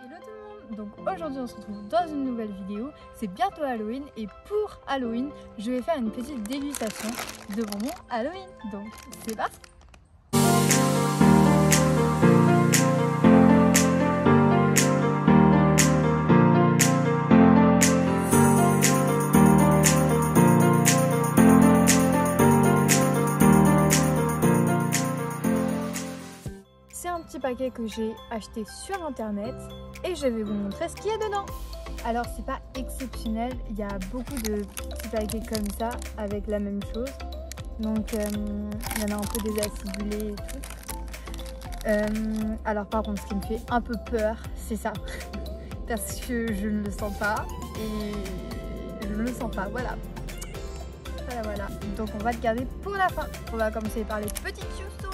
Hello tout le monde. Donc aujourd'hui on se retrouve dans une nouvelle vidéo. C'est bientôt Halloween et pour Halloween je vais faire une petite dégustation de bonbons Halloween. Donc c'est parti. C'est un petit paquet que j'ai acheté sur internet et je vais vous montrer ce qu'il y a dedans. Alors c'est pas exceptionnel, il y a beaucoup de petits paquets comme ça avec la même chose. Donc il y en a un peu des acidulés et tout. Alors par contre ce qui me fait un peu peur c'est ça. Parce que je ne le sens pas et je ne le sens pas, voilà. Voilà. Donc on va le garder pour la fin. On va commencer par les petites chauves-souris.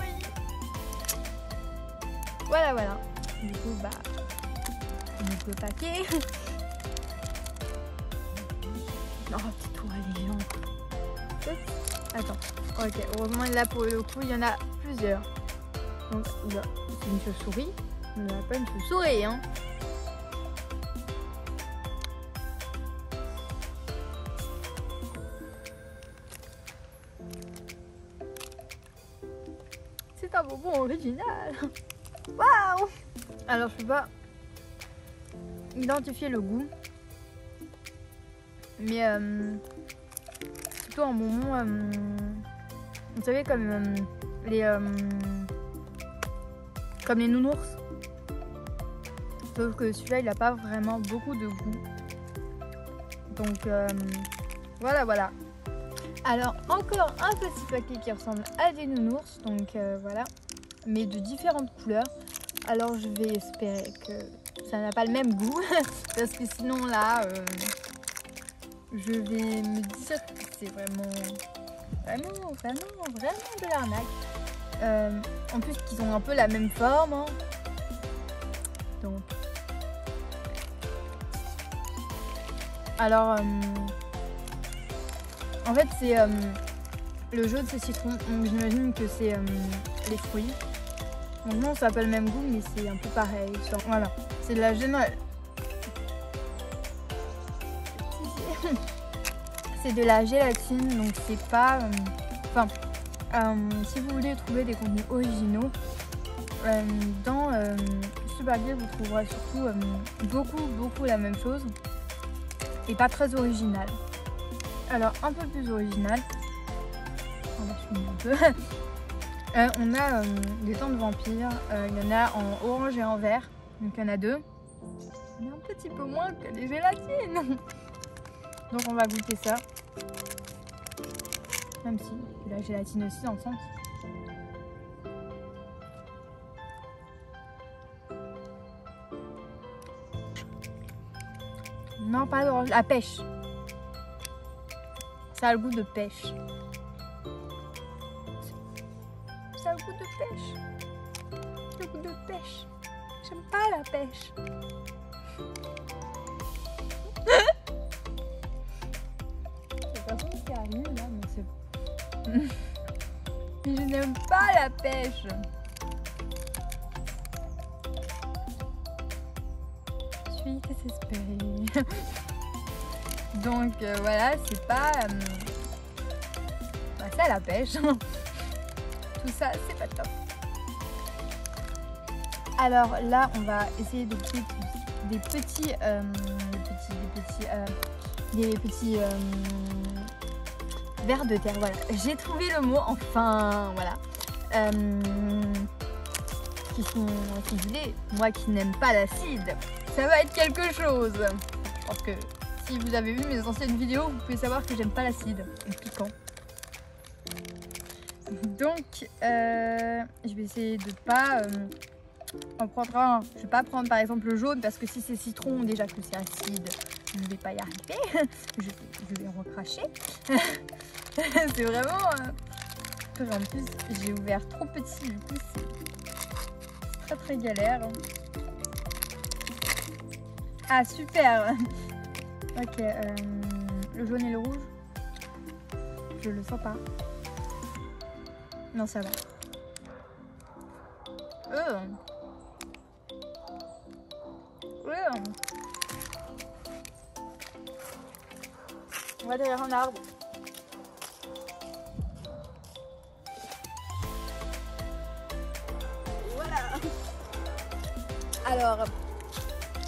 Voilà. Du coup, on ouvre le paquet. Oh, petit tour allégeant. Attends. Ok, heureusement là pour le coup, il y en a plusieurs. Donc, là, c'est une chauve-souris. On n'a pas une chauve-souris, hein. C'est un bonbon original. Waouh! Alors je peux pas identifier le goût, mais c'est plutôt un bonbon, vous savez comme les nounours. Sauf que celui-là il n'a pas vraiment beaucoup de goût. Donc voilà. Alors encore un petit paquet qui ressemble à des nounours, donc voilà, mais de différentes couleurs. Alors je vais espérer que ça n'a pas le même goût parce que sinon là je vais me dire que c'est vraiment de l'arnaque. En plus qu'ils ont un peu la même forme, hein. Donc alors en fait c'est le jaune c'est citron, donc j'imagine que c'est les fruits. Donc non, ça n'a pas le même goût, mais c'est un peu pareil. Voilà, c'est de la gélatine. C'est de la gélatine, donc c'est pas... si vous voulez trouver des contenus originaux, dans ce paquet, vous trouverez surtout beaucoup la même chose. Et pas très original. Alors, un peu plus original. On va filmer un peu. On a des dents de vampire, il y en a en orange et en vert, donc il y en a deux. Il y en a un petit peu moins que les gélatines. Donc on va goûter ça. Même si il y a la gélatine aussi dans le sens. Non, pas d'orange, la pêche. Ça a le goût de pêche. Ça a le goût de pêche. Le goût de pêche. J'aime pas la pêche. C'est pas ça qui arrive là, mais c'est... Mais je n'aime pas la pêche. Je suis désespérée. Donc voilà, c'est pas... ça la pêche. Tout ça, c'est pas top. Alors là, on va essayer de goûter des petits vers de terre. Voilà, j'ai trouvé le mot, enfin, voilà. Qui sont acidulés. Moi qui n'aime pas l'acide, ça va être quelque chose. Je pense que si vous avez vu mes anciennes vidéos, vous pouvez savoir que j'aime pas l'acide et piquant. Donc je vais essayer de pas en prendre un. Je vais pas prendre par exemple le jaune parce que si c'est citron, déjà que c'est acide, je ne vais pas y arriver. Je vais recracher. C'est vraiment en plus j'ai ouvert trop petit, du coup c'est très galère. Ah super. Ok, le jaune et le rouge, je le sens pas. Non, ça va. On va derrière un arbre. Voilà. Alors,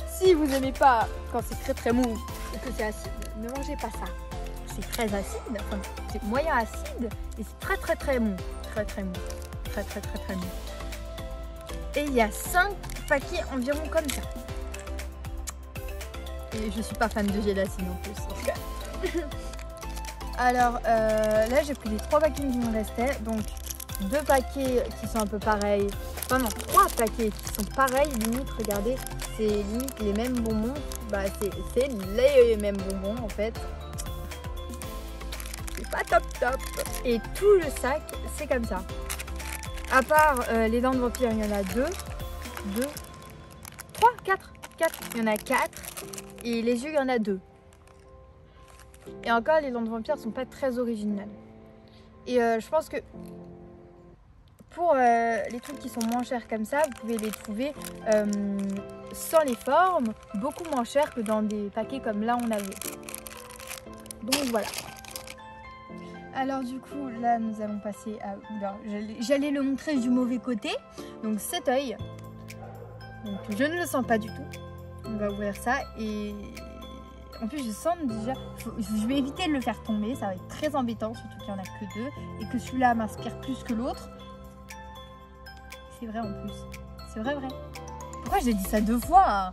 si vous n'aimez pas quand c'est très mou et que c'est acide, ne mangez pas ça. C'est très acide, enfin c'est moyen acide et c'est très mou. Très mou. Très mou. Et il y a 5 paquets environ comme ça. Et je suis pas fan de gélatine en plus. En tout cas. Alors là j'ai pris les 3 paquets qui me restaient. Donc 2 paquets qui sont un peu pareils. Enfin non, 3 paquets qui sont pareils. Limite, regardez, c'est limite les mêmes bonbons. Bah c'est les mêmes bonbons en fait. C'est pas top. Et tout le sac c'est comme ça. À part les dents de vampire, il y en a 2, 3, 4. Il y en a 4. Et les yeux, il y en a 2. Et encore, les dents de vampire sont pas très originales. Et je pense que pour les trucs qui sont moins chers comme ça, vous pouvez les trouver sans les formes, beaucoup moins chers que dans des paquets comme là on avait. Donc voilà. Alors du coup, là nous allons passer à... J'allais le montrer du mauvais côté. Donc cet œil. Donc je ne le sens pas du tout. On va ouvrir ça et... En plus je sens déjà... Je vais éviter de le faire tomber. Ça va être très embêtant, surtout qu'il n'y en a que 2. Et que celui-là m'inspire plus que l'autre. C'est vrai en plus. C'est vrai. Pourquoi j'ai dit ça 2 fois hein?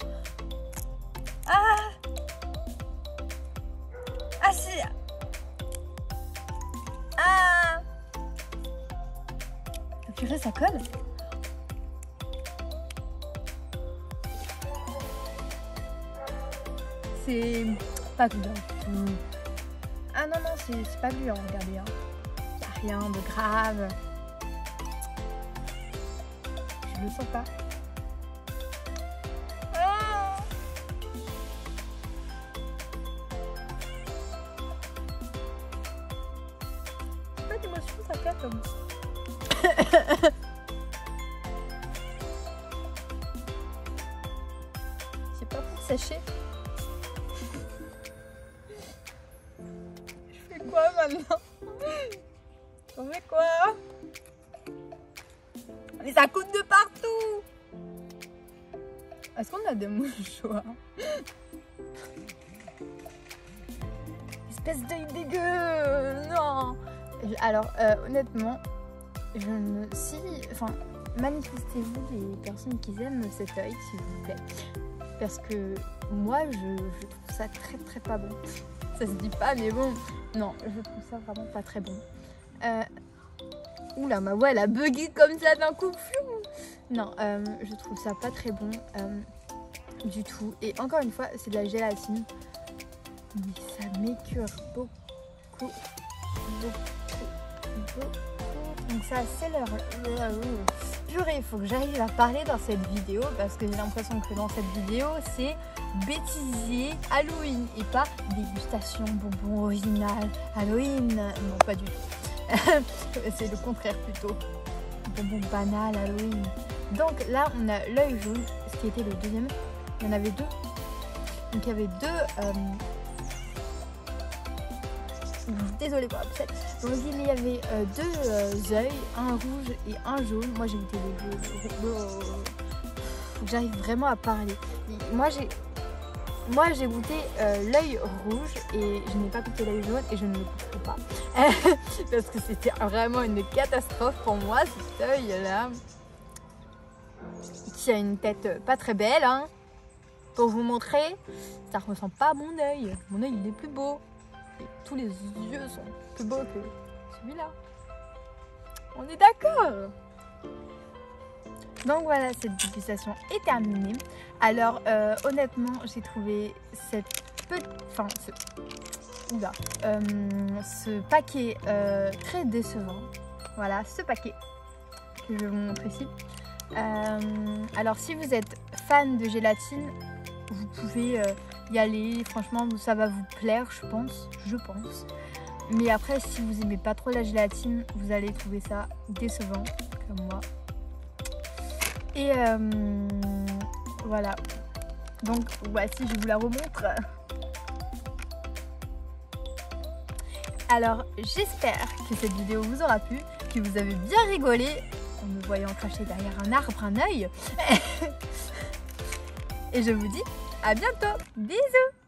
C'est... Purée, ça colle. C'est pas gluant. Ah non, c'est pas gluant, regardez. Hein. Y a rien de grave. Je le sens pas. Pas d'émotion, ça claque comme ça. J'ai pas pour sécher. Je fais quoi maintenant? On fait quoi? Mais ça coûte de partout. Est-ce qu'on a des mouchoirs? Espèce d'œil dégueu. Non. Alors honnêtement, manifestez-vous les personnes qui aiment cet œil, s'il vous plaît. Parce que moi, je trouve ça très pas bon. Ça se dit pas, mais bon. Non, je trouve ça vraiment pas très bon. Oula, ma voix, elle a bugué comme ça d'un coup. Non, je trouve ça pas très bon du tout. Et encore une fois, c'est de la gélatine. Mais ça m'écœure beaucoup. Donc ça c'est leur... Purée, il faut que j'arrive à parler dans cette vidéo parce que j'ai l'impression que dans cette vidéo c'est bêtisier Halloween et pas dégustation bonbon original Halloween. Non, pas du tout. C'est le contraire plutôt. Bonbon banal Halloween. Donc là on a l'œil jaune, ce qui était le deuxième. Il y en avait 2. Donc il y avait 2... Désolée pour la poussette. Donc il y avait 2 œils, un rouge et un jaune. Moi j'ai goûté le jaune. J'arrive vraiment à parler. Moi j'ai goûté l'œil rouge et je n'ai pas goûté l'œil jaune et je ne le goûterai pas. Parce que c'était vraiment une catastrophe pour moi cet œil là. Qui a une tête pas très belle hein. Pour vous montrer, ça ne ressemble pas à mon œil. Mon œil il est plus beau. Et tous les yeux sont plus beaux que celui-là. On est d'accord? Donc voilà, cette dégustation est terminée. Alors honnêtement, j'ai trouvé ce paquet très décevant. Voilà, ce paquet que je vais vous montrer ici. Alors si vous êtes fan de gélatine, vous pouvez y aller, franchement ça va vous plaire je pense. Mais après si vous aimez pas trop la gélatine, vous allez trouver ça décevant comme moi. Et voilà, Donc voici, je vous la remontre. Alors j'espère que cette vidéo vous aura plu, que vous avez bien rigolé en me voyant cacher derrière un arbre un œil. Et je vous dis à bientôt. Bisous.